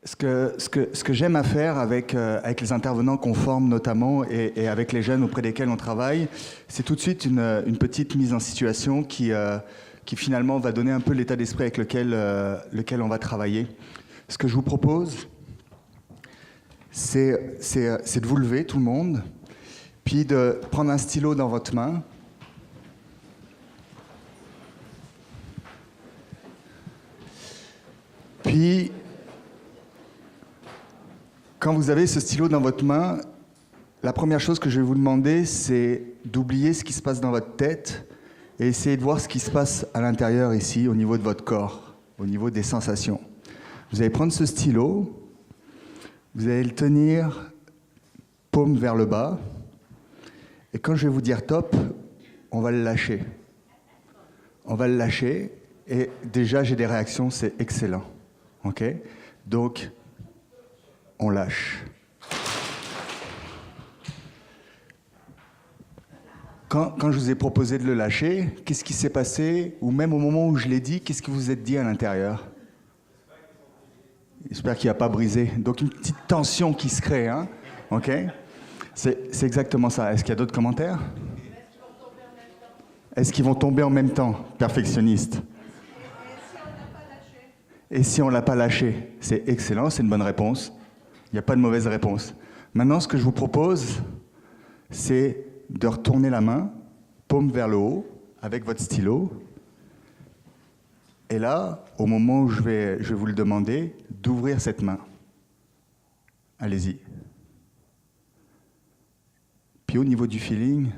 Ce que j'aime à faire avec les intervenants qu'on forme notamment et avec les jeunes auprès desquels on travaille, c'est tout de suite une petite mise en situation qui finalement va donner un peu l'état d'esprit avec lequel on va travailler. Ce que je vous propose, c'est de vous lever, tout le monde, puis de prendre un stylo dans votre main. Puis, quand vous avez ce stylo dans votre main, la première chose que je vais vous demander, c'est d'oublier ce qui se passe dans votre tête et essayer de voir ce qui se passe à l'intérieur ici, au niveau de votre corps, au niveau des sensations. Vous allez prendre ce stylo, vous allez le tenir paume vers le bas, et quand je vais vous dire top, on va le lâcher. On va le lâcher, et déjà j'ai des réactions, c'est excellent. Ok ? Donc, on lâche. Quand je vous ai proposé de le lâcher, qu'est-ce qui s'est passé? Ou même au moment où je l'ai dit, qu'est-ce que vous vous êtes dit à l'intérieur? J'espère qu'il n'y a pas brisé. Donc une petite tension qui se crée, hein? Ok? C'est exactement ça. Est-ce qu'il y a d'autres commentaires? Est-ce qu'ils vont tomber en même temps? Perfectionniste. Et si on ne l'a pas lâché? C'est excellent, c'est une bonne réponse. Il n'y a pas de mauvaise réponse. Maintenant, ce que je vous propose, c'est de retourner la main, paume vers le haut, avec votre stylo. Et là, au moment où je vais vous le demander, d'ouvrir cette main. Allez-y. Puis au niveau du feeling,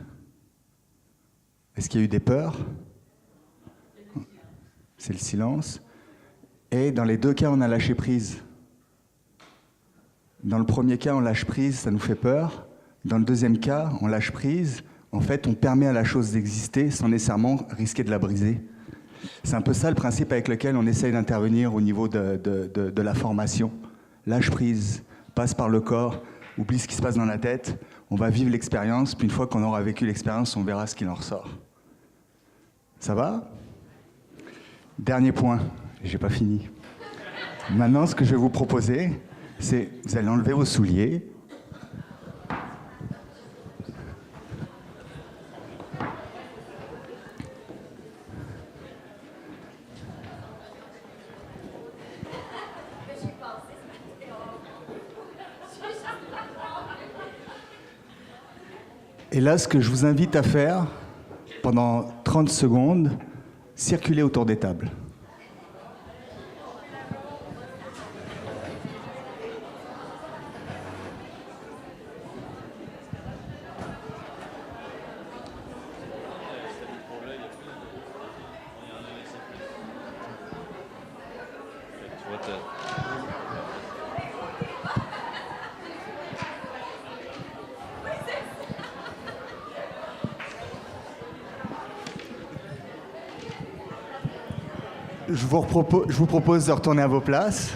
est-ce qu'il y a eu des peurs? C'est le silence. Et dans les deux cas, on a lâché prise. Dans le premier cas, on lâche prise, ça nous fait peur. Dans le deuxième cas, on lâche prise. En fait, on permet à la chose d'exister sans nécessairement risquer de la briser. C'est un peu ça le principe avec lequel on essaye d'intervenir au niveau de la formation. Lâche prise, passe par le corps, oublie ce qui se passe dans la tête. On va vivre l'expérience, puis une fois qu'on aura vécu l'expérience, on verra ce qu'il en ressort. Ça va? Dernier point, j'ai pas fini. Maintenant, ce que je vais vous proposer, c'est vous allez enlever vos souliers. Et là, ce que je vous invite à faire, pendant 30 secondes, circuler autour des tables. Je vous propose de retourner à vos places.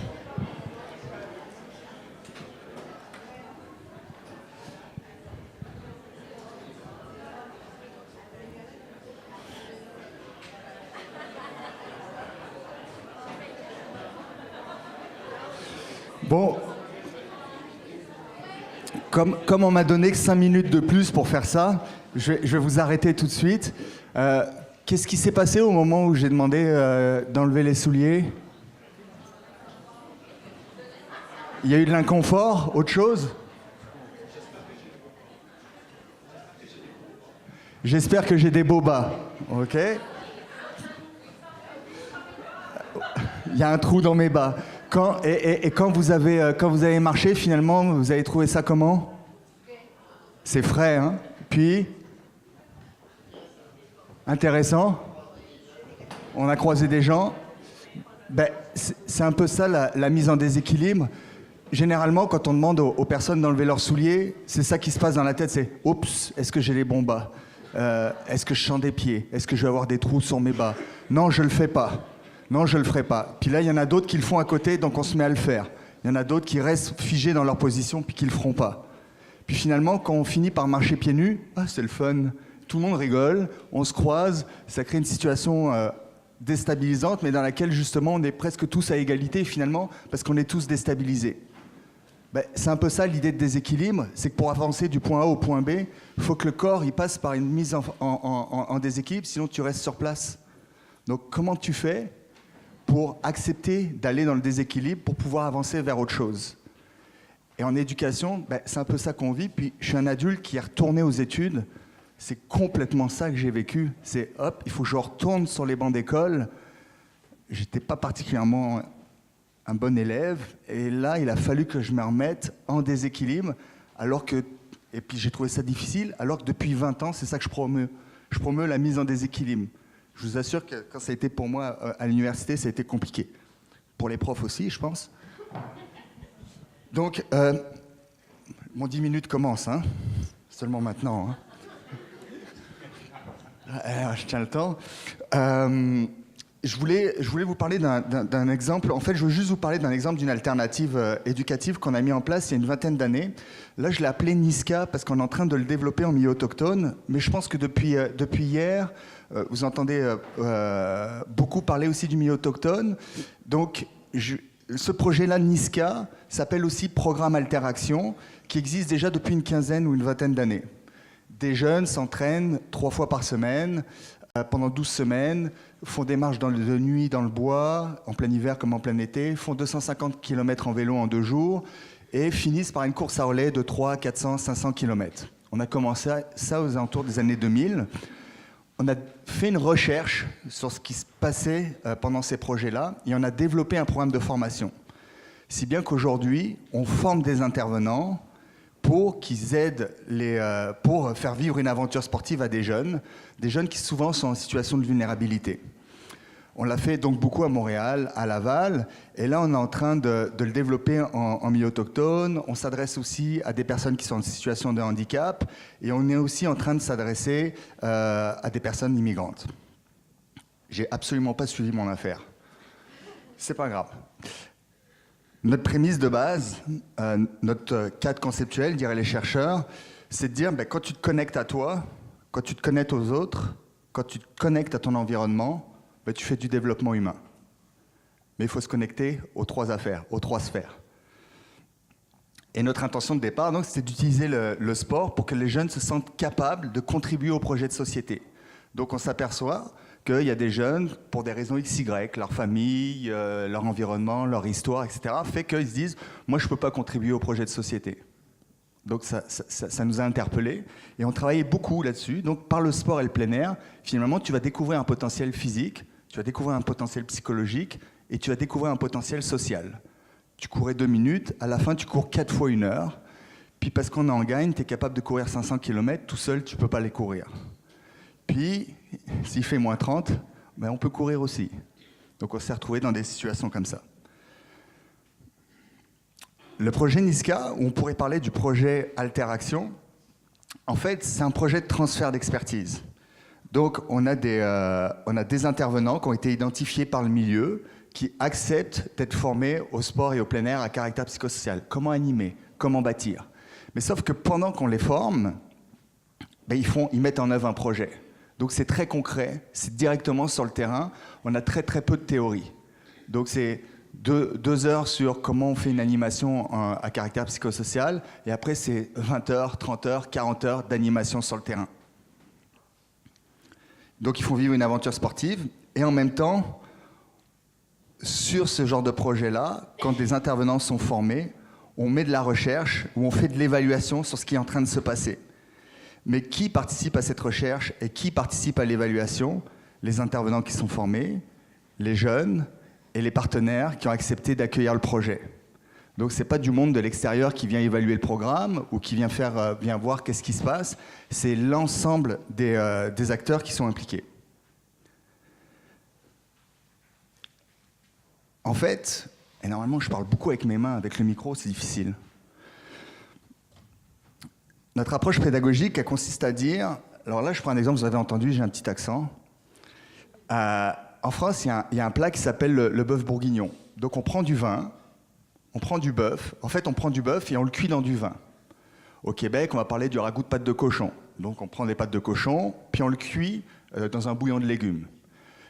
Bon, comme on m'a donné que 5 minutes de plus pour faire ça, je vais vous arrêter tout de suite. Qu'est-ce qui s'est passé au moment où j'ai demandé d'enlever les souliers? Il y a eu de l'inconfort, autre chose? J'espère que j'ai des beaux bas, ok? Il y a un trou dans mes bas. Quand vous avez marché, finalement, vous avez trouvé ça comment? C'est frais, hein? Puis, intéressant. On a croisé des gens. Ben, c'est un peu ça la mise en déséquilibre. Généralement, quand on demande aux personnes d'enlever leurs souliers, c'est ça qui se passe dans la tête, c'est « Oups, est-ce que j'ai les bons bas? Est-ce que je sens des pieds? Est-ce que je vais avoir des trous sur mes bas? Non, je le fais pas. Non, je le ferai pas. » Puis là, il y en a d'autres qui le font à côté, donc on se met à le faire. Il y en a d'autres qui restent figés dans leur position, puis qui le feront pas. Puis finalement, quand on finit par marcher pieds nus, c'est le fun. Tout le monde rigole, on se croise, ça crée une situation déstabilisante, mais dans laquelle justement on est presque tous à égalité finalement, parce qu'on est tous déstabilisés. Ben, c'est un peu ça l'idée de déséquilibre, c'est que pour avancer du point A au point B, il faut que le corps il passe par une mise en déséquilibre, sinon tu restes sur place. Donc comment tu fais pour accepter d'aller dans le déséquilibre pour pouvoir avancer vers autre chose? Et en éducation, ben, c'est un peu ça qu'on vit. Puis je suis un adulte qui est retourné aux études. C'est complètement ça que j'ai vécu. C'est hop, il faut que je retourne sur les bancs d'école. J'étais pas particulièrement un bon élève. Et là, il a fallu que je me remette en déséquilibre. Et puis j'ai trouvé ça difficile, alors que depuis 20 ans, c'est ça que je promeus. Je promeus la mise en déséquilibre. Je vous assure que quand ça a été pour moi à l'université, ça a été compliqué. Pour les profs aussi, je pense. Donc, mon 10 minutes commence, hein. Seulement maintenant. Hein. Je tiens le temps. Je voulais vous parler d'un exemple. En fait, je veux juste vous parler d'un exemple d'une alternative éducative qu'on a mis en place il y a une vingtaine d'années. Là, je l'ai appelé Niska parce qu'on est en train de le développer en milieu autochtone. Mais je pense que depuis hier, vous entendez beaucoup parler aussi du milieu autochtone. Donc, ce projet-là, Niska, s'appelle aussi Programme Alteraction, qui existe déjà depuis une quinzaine ou une vingtaine d'années. Des jeunes s'entraînent 3 fois par semaine, pendant 12 semaines, font des marches de nuit dans le bois, en plein hiver comme en plein été, font 250 km en vélo en 2 jours, et finissent par une course à relais de 300, 400, 500 km. On a commencé ça aux alentours des années 2000. On a fait une recherche sur ce qui se passait pendant ces projets-là et on a développé un programme de formation. Si bien qu'aujourd'hui, on forme des intervenants pour qu'ils aident pour faire vivre une aventure sportive à des jeunes qui souvent sont en situation de vulnérabilité. On l'a fait donc beaucoup à Montréal, à Laval, et là on est en train de le développer en milieu autochtone. On s'adresse aussi à des personnes qui sont en situation de handicap, et on est aussi en train de s'adresser à des personnes immigrantes. J'ai absolument pas suivi mon affaire. C'est pas grave. Notre prémisse de base, notre cadre conceptuel, diraient les chercheurs, c'est de dire quand tu te connectes à toi, quand tu te connectes aux autres, quand tu te connectes à ton environnement, tu fais du développement humain. Mais il faut se connecter aux 3 affaires, aux 3 sphères. Et notre intention de départ, donc, c'était d'utiliser le sport pour que les jeunes se sentent capables de contribuer au projet de société. Donc on s'aperçoit qu'il y a des jeunes, pour des raisons XY, leur famille, leur environnement, leur histoire, etc., fait qu'ils se disent « moi je ne peux pas contribuer au projet de société ». Donc ça nous a interpellés et on travaillait beaucoup là-dessus. Donc par le sport et le plein air, finalement tu vas découvrir un potentiel physique, tu vas découvrir un potentiel psychologique et tu vas découvrir un potentiel social. Tu courais 2 minutes, à la fin tu cours 4 fois 1 heure, puis parce qu'on en gagne, tu es capable de courir 500 km, tout seul tu ne peux pas les courir. Puis, s'il fait moins 30, on peut courir aussi. Donc on s'est retrouvés dans des situations comme ça. Le projet Niska, où on pourrait parler du projet Alteraction, en fait, c'est un projet de transfert d'expertise. Donc, on a des intervenants qui ont été identifiés par le milieu, qui acceptent d'être formés au sport et au plein air à caractère psychosocial. Comment animer, comment bâtir. Mais sauf que pendant qu'on les forme, ils mettent en œuvre un projet. Donc c'est très concret, c'est directement sur le terrain. On a très très peu de théorie. Donc c'est 2 heures sur comment on fait une animation à caractère psychosocial, et après c'est 20 heures, 30 heures, 40 heures d'animation sur le terrain. Donc ils font vivre une aventure sportive, et en même temps, sur ce genre de projet-là, quand des intervenants sont formés, on met de la recherche, ou on fait de l'évaluation sur ce qui est en train de se passer. Mais qui participe à cette recherche et qui participe à l'évaluation? Les intervenants qui sont formés, les jeunes et les partenaires qui ont accepté d'accueillir le projet. Donc ce n'est pas du monde de l'extérieur qui vient évaluer le programme ou qui vient voir qu'est-ce qui se passe, c'est l'ensemble des acteurs qui sont impliqués. En fait, et normalement je parle beaucoup avec mes mains, avec le micro c'est difficile. Notre approche pédagogique, elle consiste à dire, alors là je prends un exemple, vous avez entendu, j'ai un petit accent. En France, il y a un plat qui s'appelle le bœuf bourguignon. Donc on prend du vin, on prend du bœuf, en fait on prend du bœuf et on le cuit dans du vin. Au Québec, on va parler du ragoût de pâte de cochon. Donc on prend des pâtes de cochon, puis on le cuit dans un bouillon de légumes.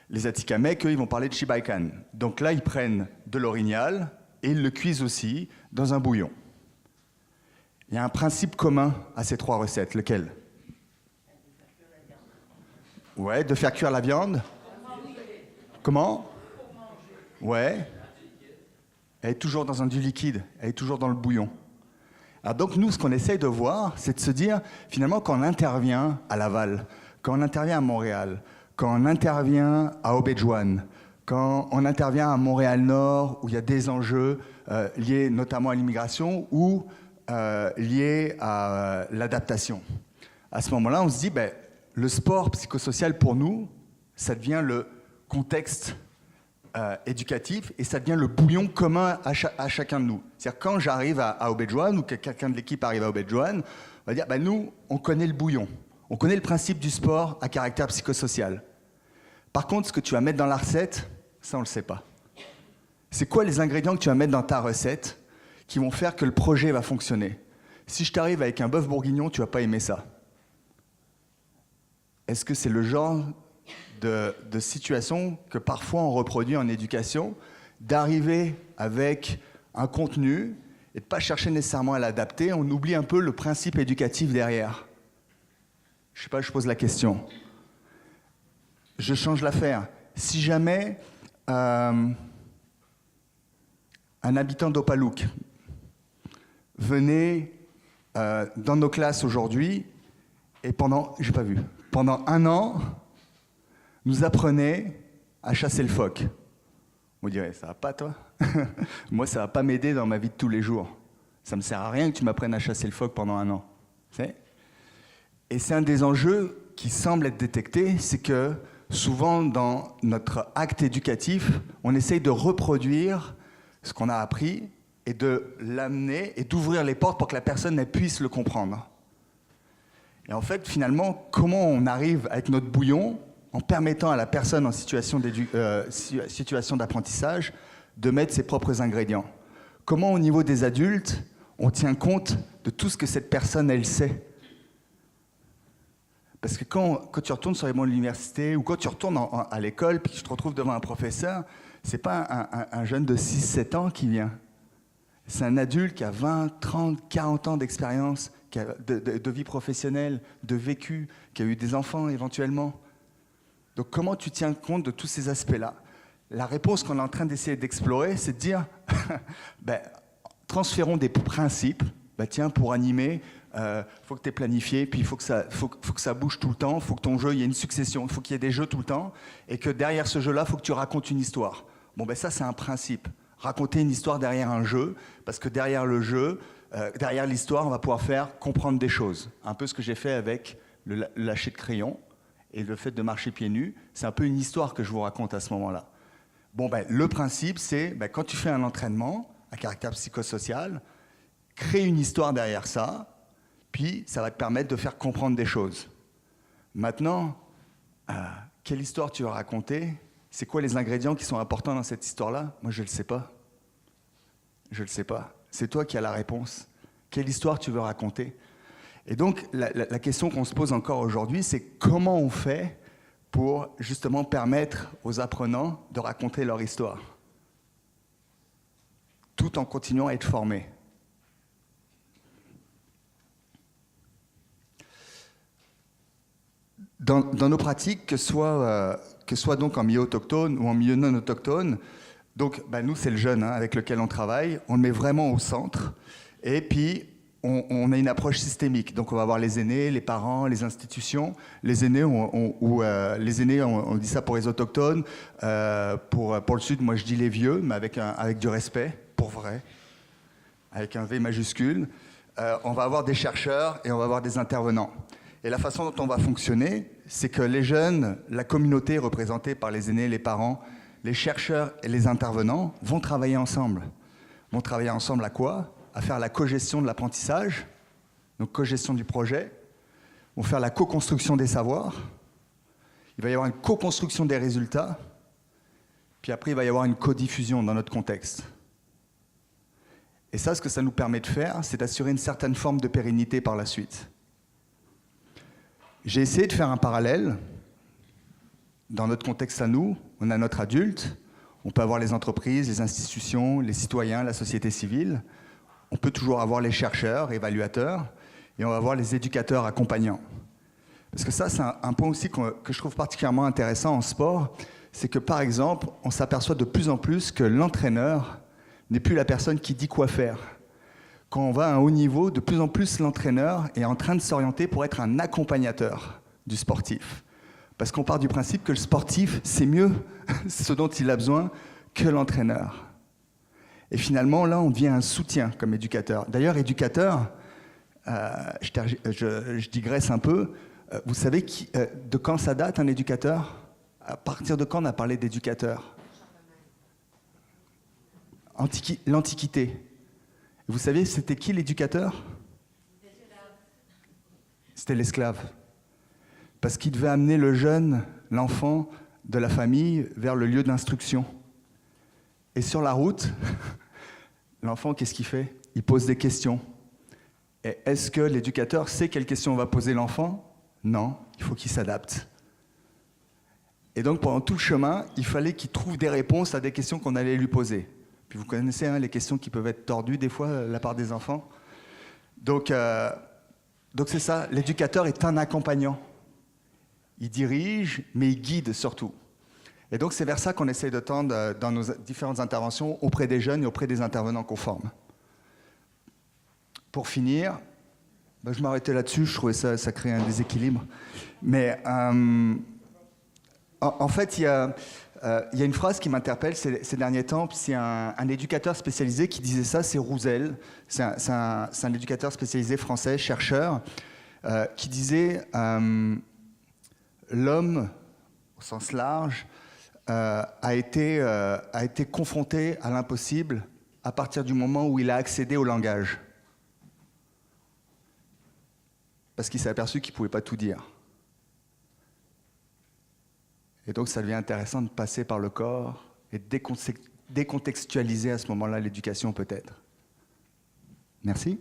Les Atikamekw, eux, ils vont parler de Shibaikan. Donc là, ils prennent de l'orignal et ils le cuisent aussi dans un bouillon. Il y a un principe commun à ces 3 recettes. Lequel? Ouais, de faire cuire la viande. Comment? Ouais. Elle est toujours dans un du liquide, elle est toujours dans le bouillon. Alors donc nous, ce qu'on essaye de voir, c'est de se dire, finalement, quand on intervient à Laval, quand on intervient à Montréal, quand on intervient à Obidjwan, quand on intervient à Montréal-Nord, où il y a des enjeux liés notamment à l'immigration ou liés à l'adaptation. À ce moment-là, on se dit, ben, le sport psychosocial pour nous, ça devient le contexte éducatif et ça devient le bouillon commun à chacun de nous. C'est-à-dire quand j'arrive à Obidjwan ou que quelqu'un de l'équipe arrive à Obidjwan, on va dire, ben, nous, on connaît le bouillon. On connaît le principe du sport à caractère psychosocial. Par contre, ce que tu vas mettre dans la recette, ça, on ne le sait pas. C'est quoi les ingrédients que tu vas mettre dans ta recette qui vont faire que le projet va fonctionner? Si je t'arrive avec un bœuf bourguignon, tu ne vas pas aimer ça. Est-ce que c'est le genre de situation que parfois on reproduit en éducation, d'arriver avec un contenu et de ne pas chercher nécessairement à l'adapter, on oublie un peu le principe éducatif derrière. Je ne sais pas, je pose la question. Je change l'affaire. Si jamais un habitant d'Opalouk venait dans nos classes aujourd'hui et pendant 1 an, nous apprenait à chasser le phoque. Vous direz, ça va pas toi? Moi, ça va pas m'aider dans ma vie de tous les jours. Ça me sert à rien que tu m'apprennes à chasser le phoque pendant 1 an. Et c'est un des enjeux qui semble être détecté, c'est que souvent dans notre acte éducatif, on essaye de reproduire ce qu'on a appris et de l'amener et d'ouvrir les portes pour que la personne puisse le comprendre. Et en fait, finalement, comment on arrive avec notre bouillon en permettant à la personne en situation d'apprentissage de mettre ses propres ingrédients? Comment, au niveau des adultes, on tient compte de tout ce que cette personne, elle sait? Parce que quand tu retournes sur les bancs de l'université ou quand tu retournes à l'école puis que tu te retrouves devant un professeur, c'est pas un jeune de 6-7 ans qui vient. C'est un adulte qui a 20, 30, 40 ans d'expérience, de vie professionnelle, de vécu, qui a eu des enfants éventuellement. Donc comment tu tiens compte de tous ces aspects-là? La réponse qu'on est en train d'essayer d'explorer, c'est de dire, ben, transférons des principes, ben, tiens, pour animer, faut que tu aies planifié, puis il faut que ça bouge tout le temps, il faut que ton jeu, il y ait une succession, il faut qu'il y ait des jeux tout le temps, et que derrière ce jeu-là, il faut que tu racontes une histoire. Bon, ben ça, c'est un principe. Raconter une histoire derrière un jeu, parce que derrière le jeu, derrière l'histoire, on va pouvoir faire comprendre des choses. Un peu ce que j'ai fait avec le lâcher de crayon et le fait de marcher pieds nus, c'est un peu une histoire que je vous raconte à ce moment-là. Bon, ben, le principe, c'est ben, quand tu fais un entraînement à caractère psychosocial, crée une histoire derrière ça, puis ça va te permettre de faire comprendre des choses. Maintenant, quelle histoire tu vas raconter? C'est quoi les ingrédients qui sont importants dans cette histoire-là? Moi, je ne le sais pas. Je ne le sais pas. C'est toi qui as la réponse. Quelle histoire tu veux raconter? Et donc, la question qu'on se pose encore aujourd'hui, c'est comment on fait pour justement permettre aux apprenants de raconter leur histoire, tout en continuant à être formés. Dans nos pratiques, que soit donc en milieu autochtone ou en milieu non autochtone, donc bah, nous c'est le jeune avec lequel on travaille, on le met vraiment au centre, et puis on a une approche systémique. Donc on va avoir les aînés, les parents, les institutions. Les aînés, on dit ça pour les autochtones. Pour le Sud, moi je dis les vieux, mais avec du respect, pour vrai, avec un V majuscule. On va avoir des chercheurs et on va avoir des intervenants. Et la façon dont on va fonctionner, c'est que les jeunes, la communauté représentée par les aînés, les parents, les chercheurs et les intervenants vont travailler ensemble. Vont travailler ensemble à quoi? À faire la cogestion de l'apprentissage, donc cogestion du projet, vont faire la co-construction des savoirs, il va y avoir une co-construction des résultats, puis après il va y avoir une co-diffusion dans notre contexte. Et ça, ce que ça nous permet de faire, c'est d'assurer une certaine forme de pérennité par la suite. J'ai essayé de faire un parallèle dans notre contexte à nous, on a notre adulte, on peut avoir les entreprises, les institutions, les citoyens, la société civile, on peut toujours avoir les chercheurs, évaluateurs, et on va avoir les éducateurs accompagnants. Parce que ça, c'est un point aussi que je trouve particulièrement intéressant en sport, c'est que par exemple, on s'aperçoit de plus en plus que l'entraîneur n'est plus la personne qui dit quoi faire. Quand on va à un haut niveau, de plus en plus l'entraîneur est en train de s'orienter pour être un accompagnateur du sportif. Parce qu'on part du principe que le sportif, c'est mieux ce dont il a besoin que l'entraîneur. Et finalement, là, on devient un soutien comme éducateur. D'ailleurs, éducateur, je digresse un peu, vous savez de quand ça date un éducateur? À partir de quand on a parlé d'éducateur? L'Antiquité. Vous savez, c'était qui l'éducateur? C'était l'esclave. Parce qu'il devait amener le jeune, l'enfant de la famille vers le lieu d'instruction. Et sur la route, l'enfant, qu'est-ce qu'il fait? Il pose des questions. Et est-ce que l'éducateur sait quelles questions on va poser l'enfant? Non, il faut qu'il s'adapte. Et donc, pendant tout le chemin, il fallait qu'il trouve des réponses à des questions qu'on allait lui poser. Puis vous connaissez les questions qui peuvent être tordues des fois de la part des enfants. Donc c'est ça, l'éducateur est un accompagnant. Il dirige, mais il guide surtout. Et donc c'est vers ça qu'on essaie de tendre dans nos différentes interventions auprès des jeunes et auprès des intervenants qu'on forme. Pour finir, je m'arrêtais là-dessus, je trouvais ça crée un déséquilibre. Mais en fait, il y a une phrase qui m'interpelle ces derniers temps, c'est un éducateur spécialisé qui disait ça, c'est Roussel, c'est un éducateur spécialisé français, chercheur, qui disait l'homme, au sens large, a été confronté à l'impossible à partir du moment où il a accédé au langage. Parce qu'il s'est aperçu qu'il ne pouvait pas tout dire. Et donc, ça devient intéressant de passer par le corps et de décontextualiser à ce moment-là l'éducation, peut-être. Merci.